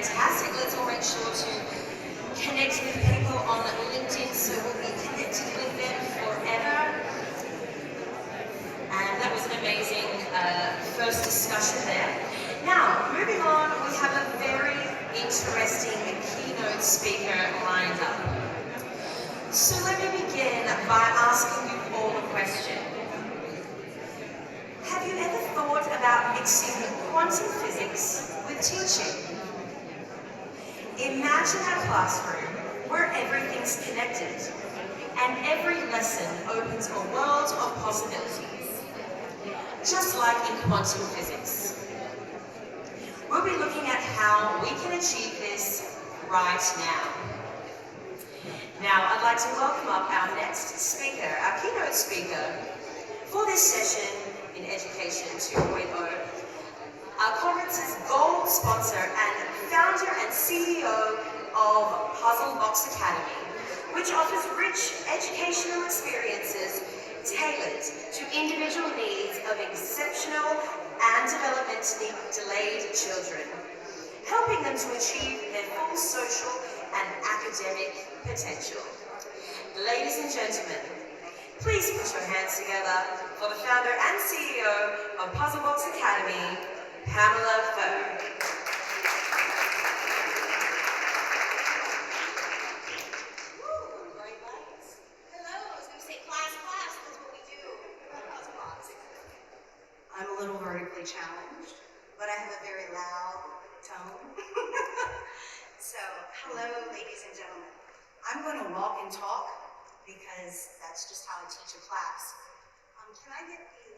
fantastic. Let's all make sure to connect with people on LinkedIn so we'll be connected with them forever. And that was an amazing first discussion there. Now, moving on, we have a very interesting keynote speaker lined up. So let me begin by asking you all a question. Have you ever thought about mixing quantum physics with teaching? Imagine a classroom where everything's connected and every lesson opens a world of possibilities, just like in quantum physics. We'll be looking at how we can achieve this right now. Now, I'd like to welcome up our next speaker, our keynote speaker, for this session in Education 2.0, our conference's gold sponsor and founder and CEO of Puzzle Box Academy, which offers rich educational experiences tailored to individual needs of exceptional and developmentally delayed children, helping them to achieve their full social and academic potential. Ladies and gentlemen, please put your hands together for the founder and CEO of Puzzle Box Academy, Pamela Furr. I'm a little vertically challenged, but I have a very loud tone. So, hello, ladies and gentlemen. I'm going to walk and talk because that's just how I teach a class. Can I get the...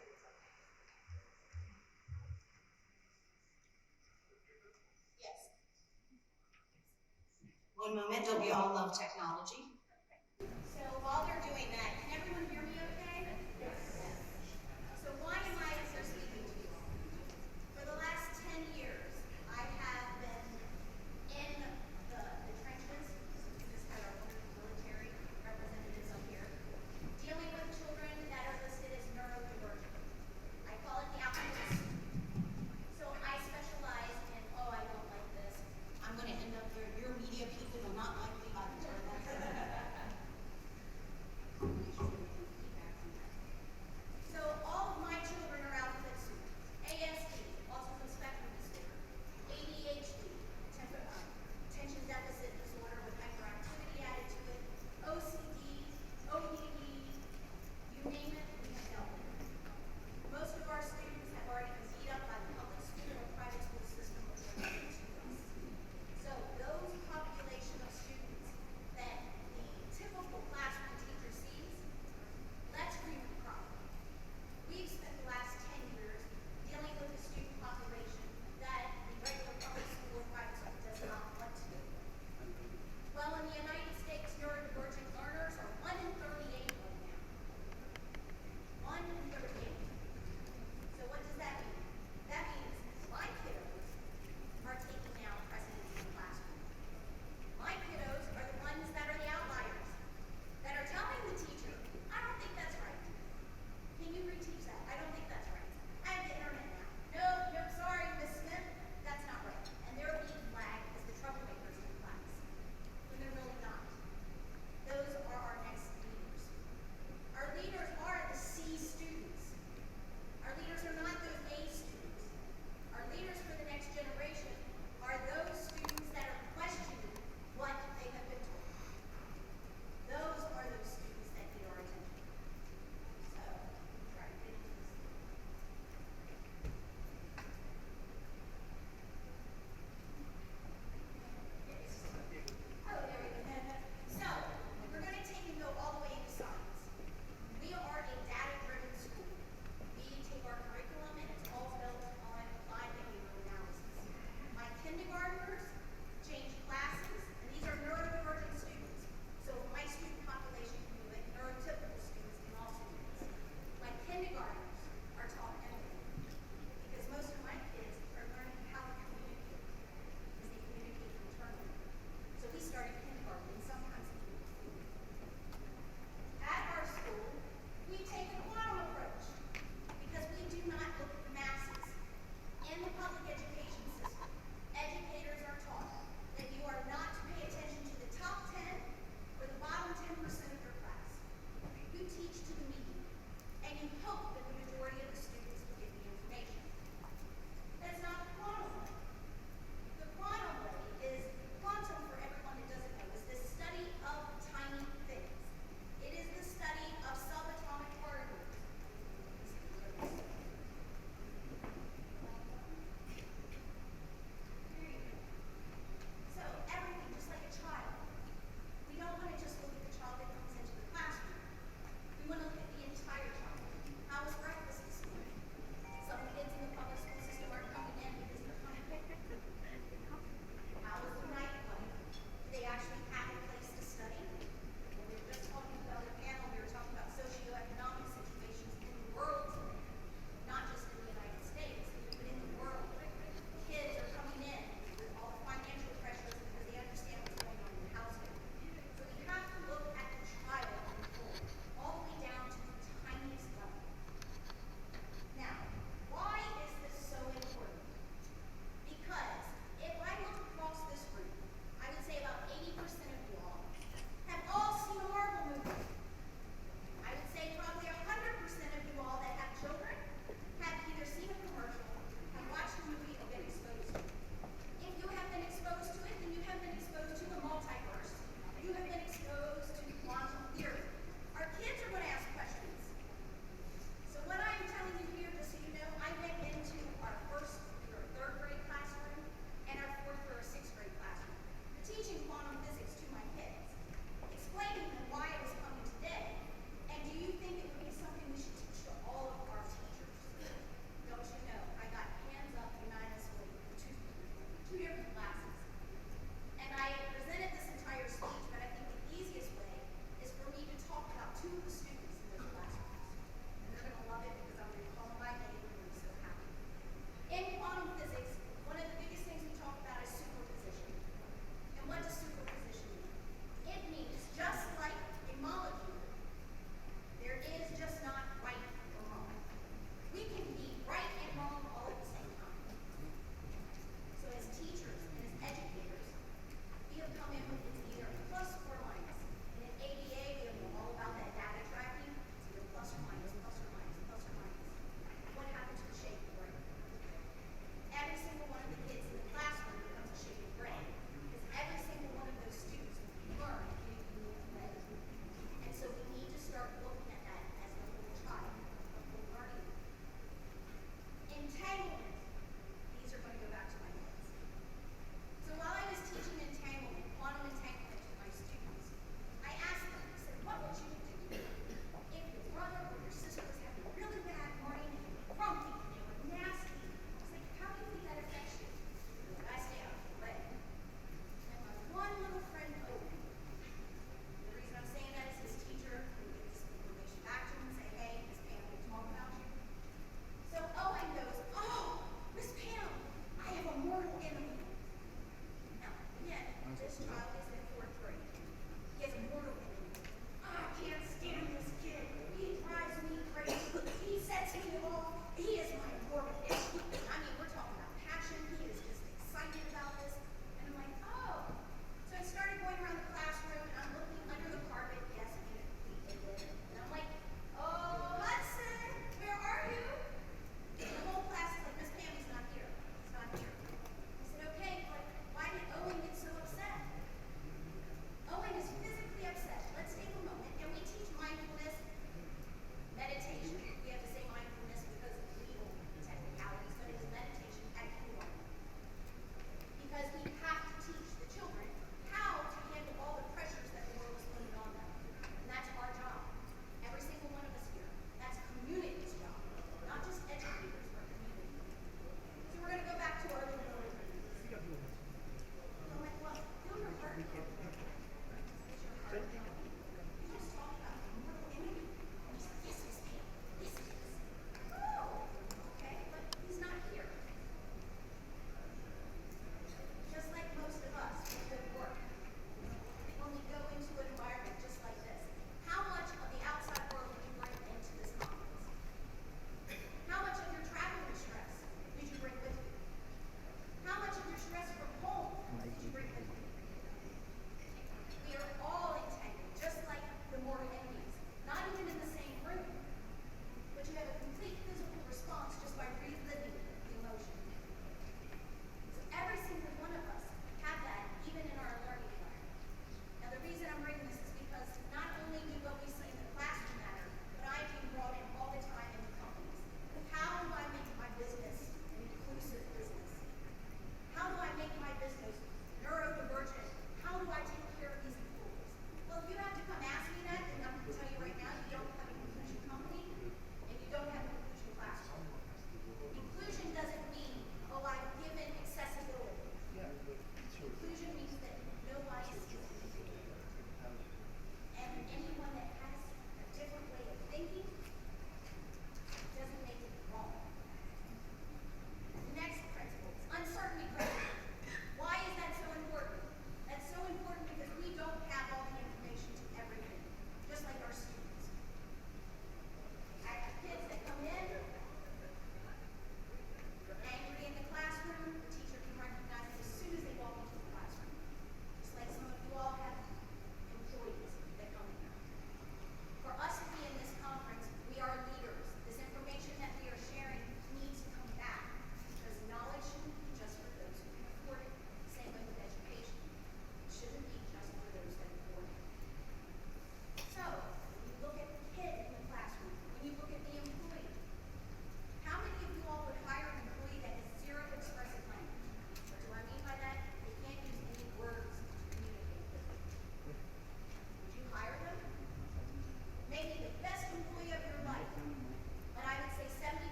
Yes. One moment, don't we all love technology? So while they're doing that, can everyone hear me okay? Yes. So why am I here speaking to you? For the last 10 years, I have been in the trenches, we just had our military representatives up here, dealing with children that are listed as neurodivergent. I call it the applicants. So I specialize in, oh, I don't like this. I'm going to end up here. Your media people will not like me by the time that's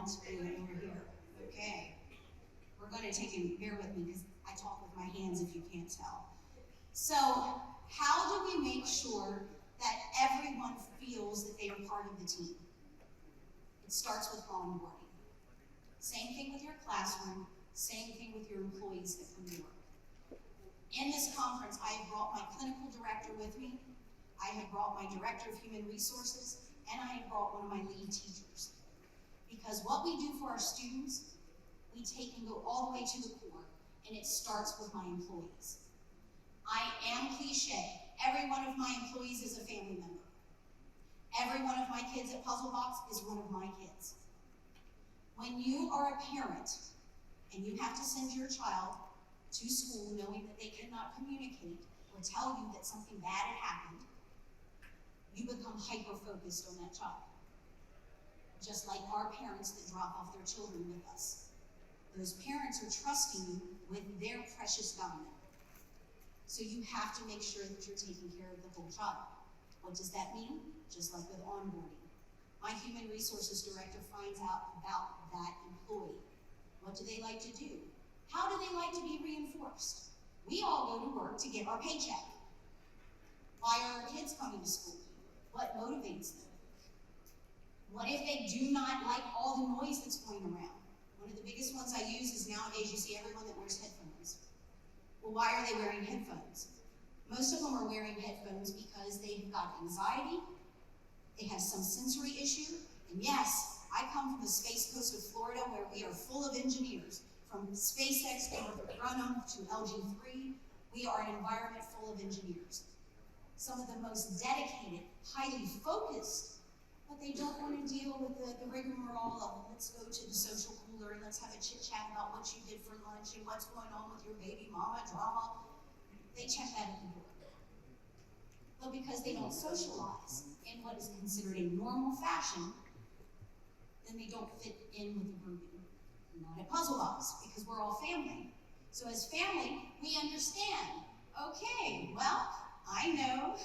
front and over here. Okay. We're going to take and bear with me because I talk with my hands if you can't tell. So, how do we make sure that everyone feels that they are part of the team? It starts with onboarding. Same thing with your classroom, same thing with your employees that come to work. In this conference, I have brought my clinical director with me, I have brought my director of human resources, and I have brought one of my lead teachers. Because what we do for our students, we take and go all the way to the core, and it starts with my employees. I am cliche. Every one of my employees is a family member. Every one of my kids at Puzzle Box is one of my kids. When you are a parent and you have to send your child to school knowing that they cannot communicate or tell you that something bad had happened, you become hyper-focused on that child. Just like our parents that drop off their children with us. Those parents are trusting you with their precious diamond. So you have to make sure that you're taking care of the whole child. What does that mean? Just like with onboarding. My human resources director finds out about that employee. What do they like to do? How do they like to be reinforced? We all go to work to get our paycheck. Why are our kids coming to school? What motivates them? What if they do not like all the noise that's going around? One of the biggest ones I use is nowadays you see everyone that wears headphones. Well, why are they wearing headphones? Most of them are wearing headphones because they've got anxiety, they have some sensory issue, and yes, I come from the space coast of Florida where we are full of engineers. From SpaceX to Northrop Grumman to LG3, we are an environment full of engineers. Some of the most dedicated, highly focused, but they don't want to deal with the rigmarole of let's go to the social cooler and let's have a chit chat about what you did for lunch and what's going on with your baby mama drama. They check that at the door. But because they don't socialize in what is considered a normal fashion, then they don't fit in with the grouping. Not at Puzzle Box, because we're all family. So as family, we understand. Okay, well, I know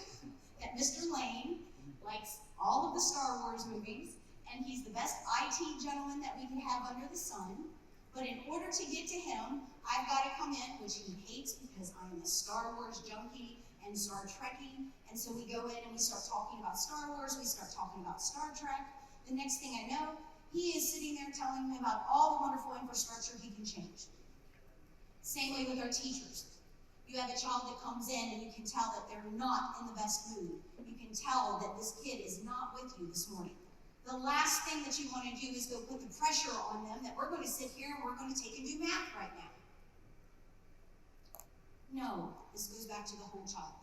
that Mr. Lane likes all of the Star Wars movies, and he's the best IT gentleman that we can have under the sun. But in order to get to him, I've got to come in, which he hates because I'm a Star Wars junkie and Star Trekkie. And so we go in and we start talking about Star Wars, we start talking about Star Trek. The next thing I know, he is sitting there telling me about all the wonderful infrastructure he can change. Same way with our teachers. You have a child that comes in and you can tell that they're not in the best mood. You can tell that this kid is not with you this morning. The last thing that you want to do is go put the pressure on them that we're going to sit here and we're going to take and do math right now. No, this goes back to the whole child.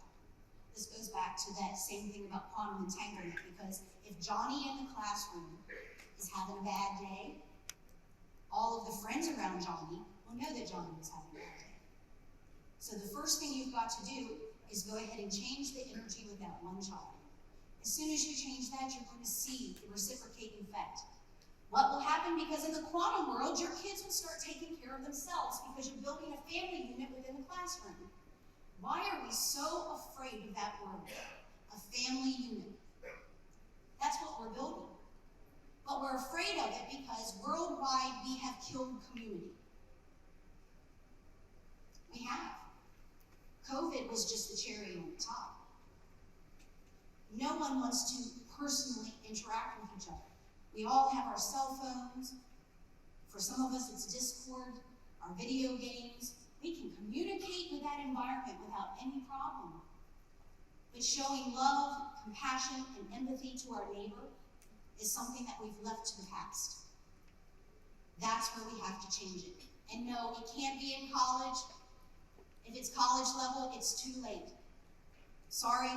This goes back to that same thing about quantum entanglement, because if Johnny in the classroom is having a bad day, all of the friends around Johnny will know that Johnny is having a bad day. So the first thing you've got to do is go ahead and change the energy with that one child. As soon as you change that, you're going to see the reciprocating effect. What will happen? Because in the quantum world, your kids will start taking care of themselves because you're building a family unit within the classroom. Why are we so afraid of that word? A family unit. That's what we're building. But we're afraid of it because worldwide we have killed community. We have. COVID was just the cherry on the top. No one wants to personally interact with each other. We all have our cell phones. For some of us, it's Discord, our video games. We can communicate with that environment without any problem. But showing love, compassion, and empathy to our neighbor is something that we've left to the past. That's where we have to change it. And no, it can't be in college. If it's college level, it's too late. Sorry,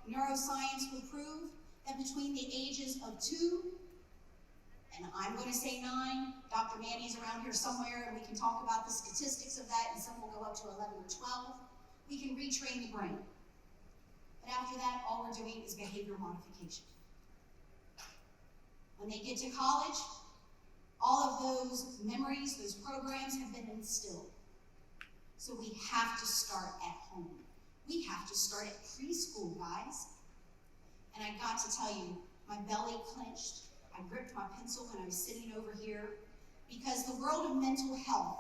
neuroscience will prove that between the ages of 2 and I'm going to say 9, Dr. Manny's around here somewhere and we can talk about the statistics of that, and some will go up to 11 or 12, we can retrain the brain. But after that, all we're doing is behavior modification. When they get to college, all of those memories, those programs have been instilled. So we have to start at home. We have to start at preschool, guys. And I got to tell you, my belly clenched. I I gripped my pencil when I was sitting over here because the world of mental health,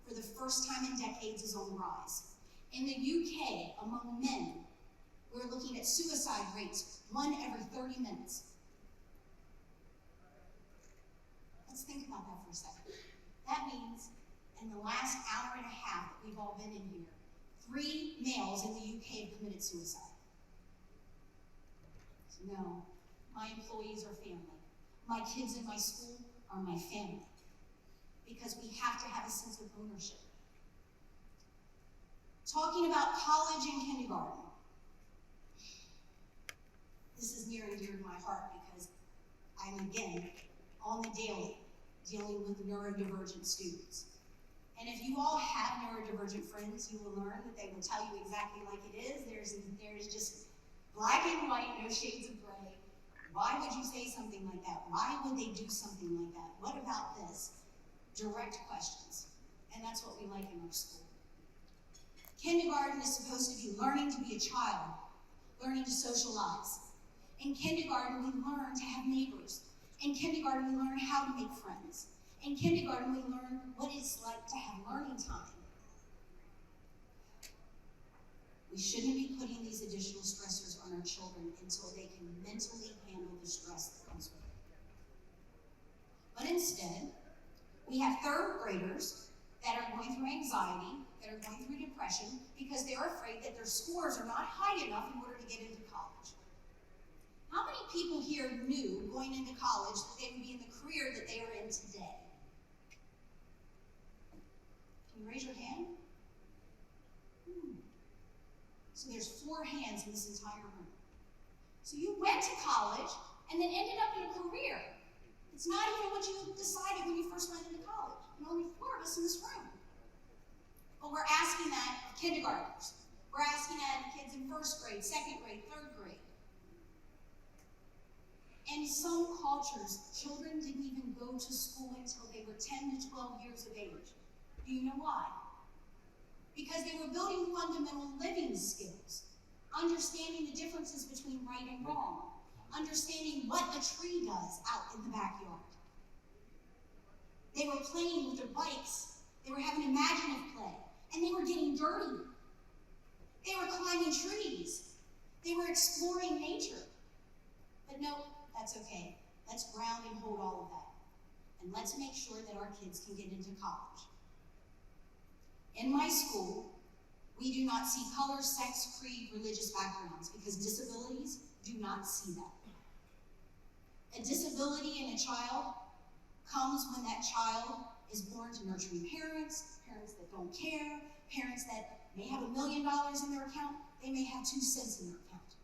for the first time in decades, is on the rise. In the UK, among men, we're looking at suicide rates 1 every 30 minutes. Let's think about that for a second. That means in the last hour and a half that we've all been in here, 3 males in the UK have committed suicide. So no, my employees are family. My kids in my school are my family. Because we have to have a sense of ownership. Talking about college and kindergarten. This is near and dear to my heart because I'm, again, on the daily dealing with neurodivergent students. And if you all have neurodivergent friends, you will learn that they will tell you exactly like it is. There's just black and white, no shades of gray. Why would you say something like that? Why would they do something like that? What about this? Direct questions. And that's what we like in our school. Kindergarten is supposed to be learning to be a child, learning to socialize. In kindergarten, we learn to have neighbors. In kindergarten, we learn how to make friends. In kindergarten, we learn what it's like to have learning time. We shouldn't be putting these additional stressors on our children until they can mentally handle the stress that comes with it. But instead, we have third graders that are going through anxiety, that are going through depression, because they're afraid that their scores are not high enough in order to get into college. How many people here knew going into college that they would be in the career that they are in today? Can you raise your hand? So there's 4 hands in this entire room. So you went to college and then ended up in a career. It's not even what you decided when you first went into college. And only 4 of us in this room. But we're asking that of kindergartners. We're asking that of kids in 1st grade, 2nd grade, 3rd grade. In some cultures, children didn't even go to school until they were 10 to 12 years of age. Do you know why? Because they were building fundamental living skills, understanding the differences between right and wrong, understanding what a tree does out in the backyard. They were playing with their bikes. They were having imaginative play, and they were getting dirty. They were climbing trees. They were exploring nature. But no, that's okay. Let's ground and hold all of that. And let's make sure that our kids can get into college. In my school, we do not see color, sex, creed, religious backgrounds because disabilities do not see that. A disability in a child comes when that child is born to nurturing parents, parents that don't care, parents that may have $1 million in their account, they may have 2 cents in their account.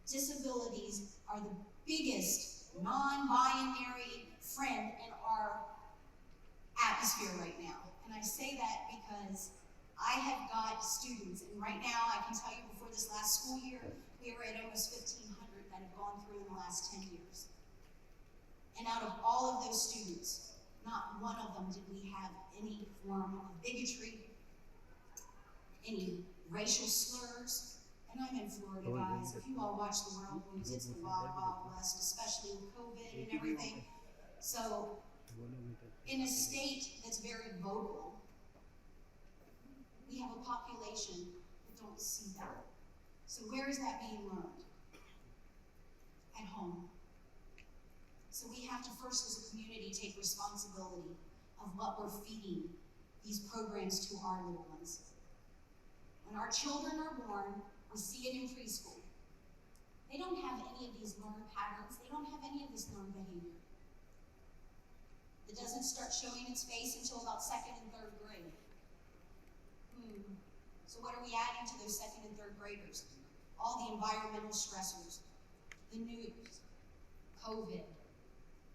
Disabilities are the biggest non-binary friend in our atmosphere right now. And I say that because I have got students, and right now I can tell you before this last school year, we were at almost 1,500 that have gone through in the last 10 years. And out of all of those students, not one of them did we have any form of bigotry, any racial slurs. And I'm in Florida, guys. If you all watch the world news, it's the wild, wild west, especially with COVID and everything. So, in a state that's very vocal, we have a population that don't see that. So where is that being learned? At home. So we have to first, as a community, take responsibility of what we're feeding these programs to our little ones. When our children are born, we see it in preschool. They don't have any of these learned patterns. They don't have any of this learned behavior. It doesn't start showing its face until about 2nd and 3rd grade. So what are we adding to those 2nd and 3rd graders? All the environmental stressors, the news, COVID.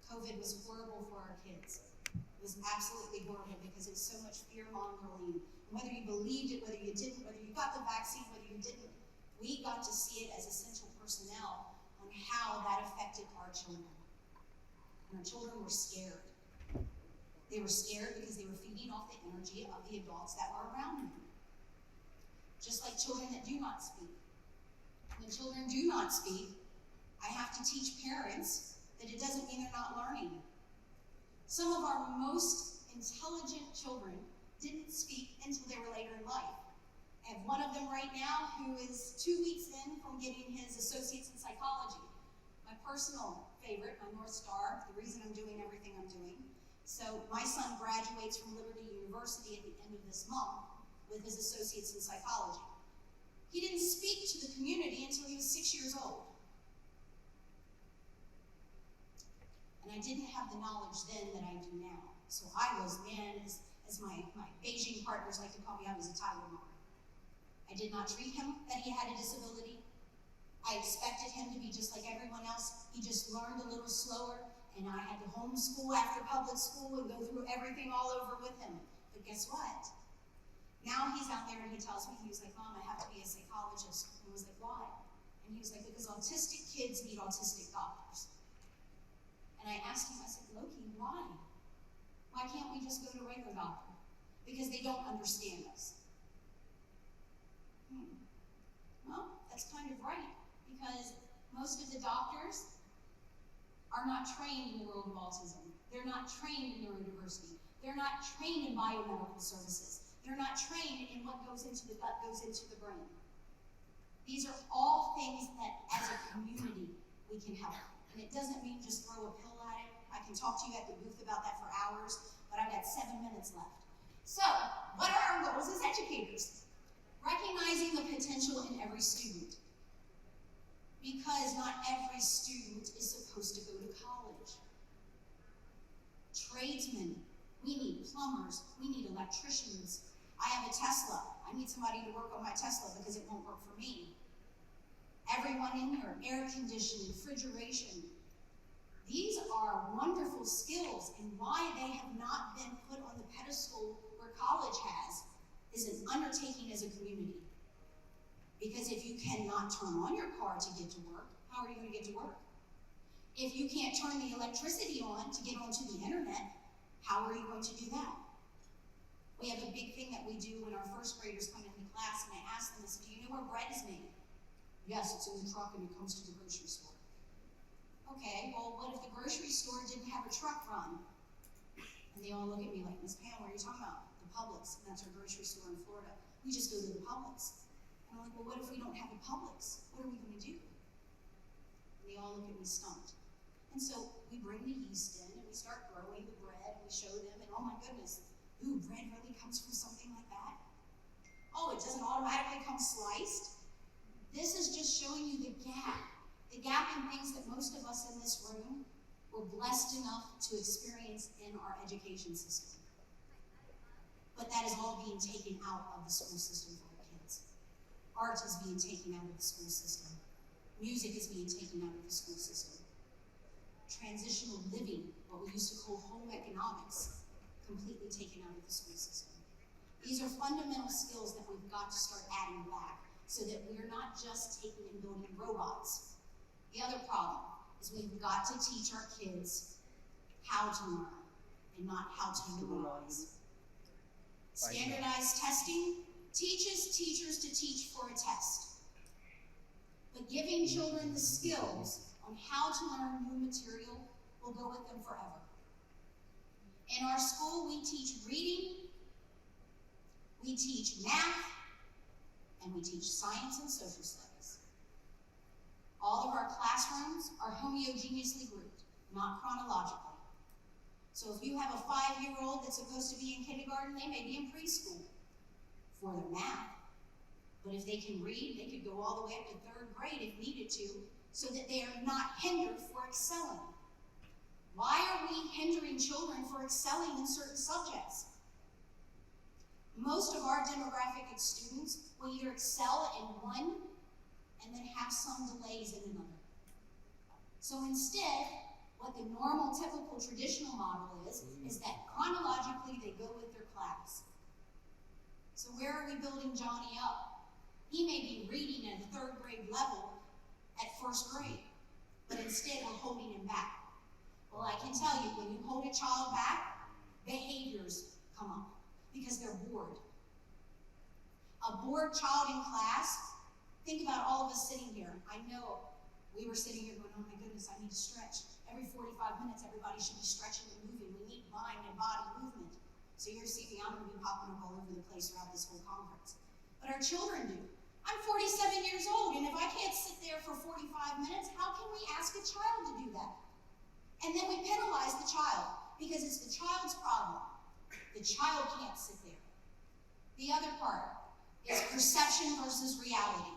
COVID was horrible for our kids. It was absolutely horrible because it's so much fear-mongering. And whether you believed it, whether you didn't, whether you got the vaccine, whether you didn't, we got to see it as essential personnel on how that affected our children. And our children were scared. They were scared because they were feeding off the energy of the adults that were around them. Just like children that do not speak. When children do not speak, I have to teach parents that it doesn't mean they're not learning. Some of our most intelligent children didn't speak until they were later in life. I have one of them right now who is 2 weeks in from getting his associates in psychology. My personal favorite, my North Star, the reason I'm doing everything I'm doing. So my son graduates from Liberty University at the end of this month with his associates in psychology. He didn't speak to the community until he was 6 years old. And I didn't have the knowledge then that I do now. So I was, man, as my Beijing partners like to call me, I was a tiger mom. I did not treat him that he had a disability. I expected him to be just like everyone else. He just learned a little slower, and I had to homeschool after public school and go through everything all over with him. But guess what? Now he's out there and he tells me, he was like, Mom, I have to be a psychologist. And I was like, why? And he was like, because autistic kids need autistic doctors. And I asked him, I said, Loki, why? Why can't we just go to a regular doctor? Because they don't understand us. Well, that's kind of right, because most of the doctors are not trained in the world of autism. They're not trained in neurodiversity. They're not trained in biomedical services. They're not trained in what goes into the gut, goes into the brain. These are all things that, as a community, we can help. And it doesn't mean just throw a pill at it. I can talk to you at the booth about that for hours, but I've got 7 minutes left. So, what are our goals as educators? Recognizing the potential in every student. Because not every student is supposed to go to college. Tradesmen, we need plumbers, we need electricians. I have a Tesla. I need somebody to work on my Tesla because it won't work for me. Everyone in here, air conditioning, refrigeration. These are wonderful skills, and why they have not been put on the pedestal where college has is an undertaking as a community. Because if you cannot turn on your car to get to work, how are you going to get to work? If you can't turn the electricity on to get onto the internet, how are you going to do that? We have a big thing that we do when our first graders come into class, and I ask them, I said, do you know where bread is made? Yes, it's in the truck and it comes to the grocery store. Okay, well, what if the grocery store didn't have a truck run? And they all look at me like, Miss Pam, what are you talking about? The Publix, and that's our grocery store in Florida. We just go to the Publix. And I'm like, well, what if we don't have a Publix? What are we going to do? And they all look at me stumped. And so we bring the yeast in and we start growing the bread and we show them, and oh my goodness, ooh, bread really comes from something like that? Oh, it doesn't automatically come sliced? This is just showing you the gap in things that most of us in this room were blessed enough to experience in our education system. But that is all being taken out of the school system for our kids. Art is being taken out of the school system. Music is being taken out of the school system. Transitional living, what we used to call home economics, completely taken out of the school system. These are fundamental skills that we've got to start adding back so that we're not just taking and building robots. The other problem is we've got to teach our kids how to learn and not how to memorize. Standardized testing teaches teachers to teach for a test. But giving children the skills on how to learn new material will go with them forever. In our school, we teach reading, we teach math, and we teach science and social studies. All of our classrooms are homogeneously grouped, not chronologically. So if you have a 5-year-old that's supposed to be in kindergarten, they may be in preschool for their math. But if they can read, they could go all the way up to 3rd grade if needed to, so that they are not hindered for excelling. Why are we hindering children for excelling in certain subjects? Most of our demographic of students will either excel in one and then have some delays in another. So instead, what the normal, typical, traditional model is that chronologically they go with their class. So where are we building Johnny up? He may be reading at a 3rd grade level at 1st grade, but instead we're holding him back. Well, I can tell you, when you hold a child back, behaviors come up because they're bored. A bored child in class, think about all of us sitting here. I know we were sitting here going, oh my goodness, I need to stretch. every 45 minutes, everybody should be stretching and moving. We need mind and body movement. So you're going to see me, I'm going to be popping up all over the place throughout this whole conference. But our children do. I'm 47 years old, and if I can't sit there for 45 minutes, how can we ask a child to do that? And then we penalize the child, because it's the child's problem. The child can't sit there. The other part is perception versus reality.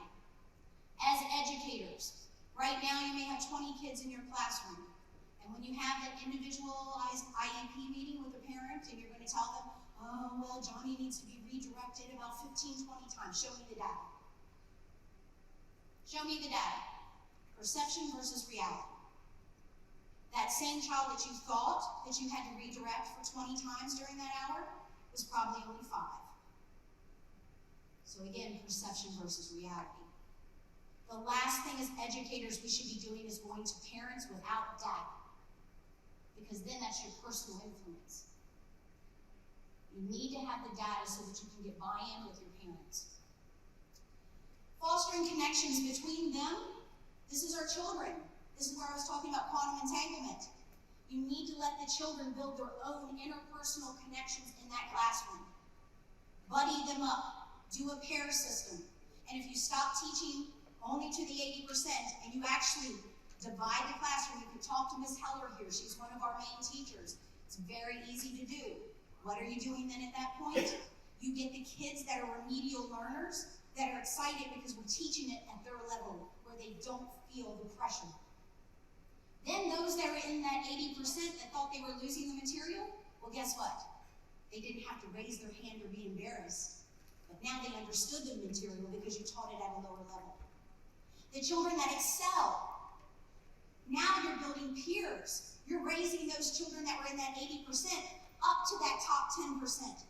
As educators, right now you may have 20 kids in your classroom, and when you have that individualized IEP meeting with a parent and you're going to tell them, oh, well, Johnny needs to be redirected about 15, 20 times, show me the data. Show me the data. Perception versus reality. That same child that you thought that you had to redirect for 20 times during that hour was probably only 5. So again, perception versus reality. The last thing as educators we should be doing is going to parents without data, because then that's your personal influence. You need to have the data so that you can get buy-in with your parents. Fostering connections between them. This is our children. This is where I was talking about quantum entanglement. You need to let the children build their own interpersonal connections in that classroom. Buddy them up. Do a pair system. And if you stop teaching only to the 80% and you actually divide the classroom, you can talk to Ms. Heller here. She's one of our main teachers. It's very easy to do. What are you doing then at that point? You get the kids that are remedial learners that are excited because we're teaching it at their level where they don't feel the pressure. Then those that are in that 80% that thought they were losing the material, well, guess what? They didn't have to raise their hand or be embarrassed. But now they understood the material because you taught it at a lower level. The children that excel, now you're building peers. You're raising those children that were in that 80% up to that top 10%.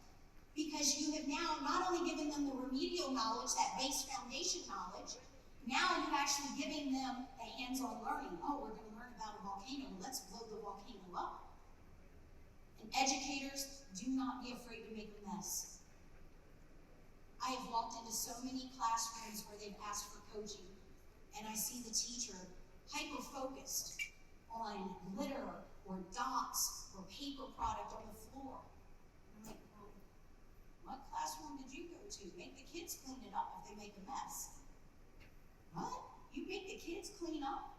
Because you have now not only given them the remedial knowledge, that base foundation knowledge, now you're actually giving them a hands-on learning. Oh, we're going to learn about a volcano. Let's blow the volcano up. And educators, do not be afraid to make a mess. I have walked into so many classrooms where they've asked for coaching, and I see the teacher hyper-focused on glitter or dots or paper product on the floor. I'm like, well, what classroom did you go to? Make the kids clean it up if they make a mess. What? You make the kids clean up?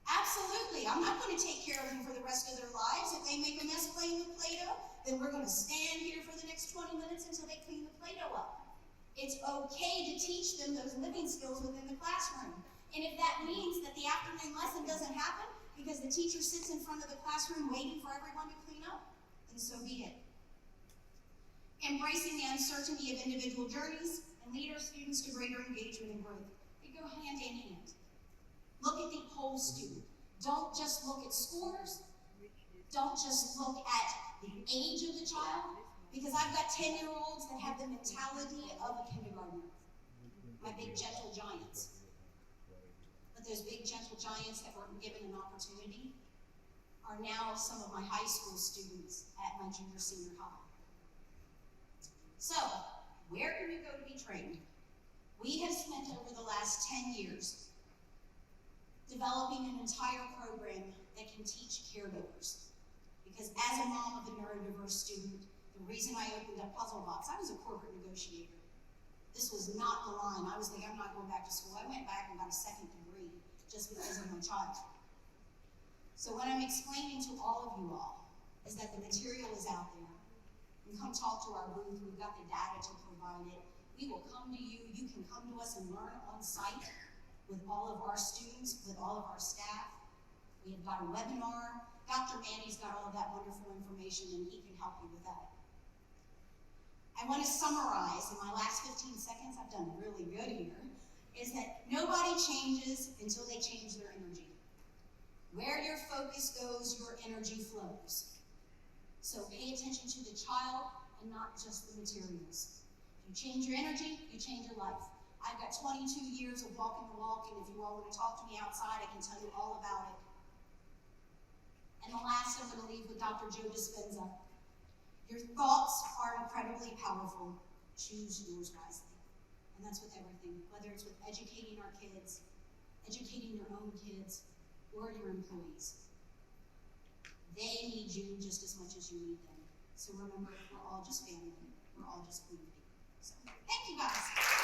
Absolutely. I'm not going to take care of them for the rest of their lives. If they make a mess playing with Play-Doh, then we're going to stand here for the next 20 minutes until they clean the Play-Doh up. It's okay to teach them those living skills within the classroom. And if that means that the afternoon lesson doesn't happen because the teacher sits in front of the classroom waiting for everyone to clean up, then so be it. Embracing the uncertainty of individual journeys and lead our students to greater engagement and growth. They go hand in hand. Look at the whole student. Don't just look at scores. Don't just look at the age of the child, because I've got 10-year-olds that have the mentality of a kindergartner. My big gentle giants. But those big gentle giants that weren't given an opportunity are now some of my high school students at my junior senior high. So, where can you go to be trained? We have spent over the last 10 years developing an entire program that can teach caregivers. Because as a mom of a neurodiverse student, the reason I opened up Puzzle Box, I was a corporate negotiator. This was not the line. I was like, I'm not going back to school. I went back and got a second degree just because of my child. So what I'm explaining to all of you all is that the material is out there. You come talk to our booth. We've got the data to provide it. We will come to you. You can come to us and learn on site with all of our students, with all of our staff. We have got a webinar. Dr. Manny's got all of that wonderful information, and he can help you with that. I want to summarize in my last 15 seconds, I've done really good here, is that nobody changes until they change their energy. Where your focus goes, your energy flows. So pay attention to the child and not just the materials. If you change your energy, you change your life. I've got 22 years of walking the walk, and if you all want to talk to me outside, I can tell you all about it. And the last I'm going to leave with Dr. Joe Dispenza. Your thoughts are incredibly powerful. Choose yours wisely. And that's with everything, whether it's with educating our kids, educating your own kids, or your employees. They need you just as much as you need them. So remember, we're all just family. We're all just community. So thank you guys.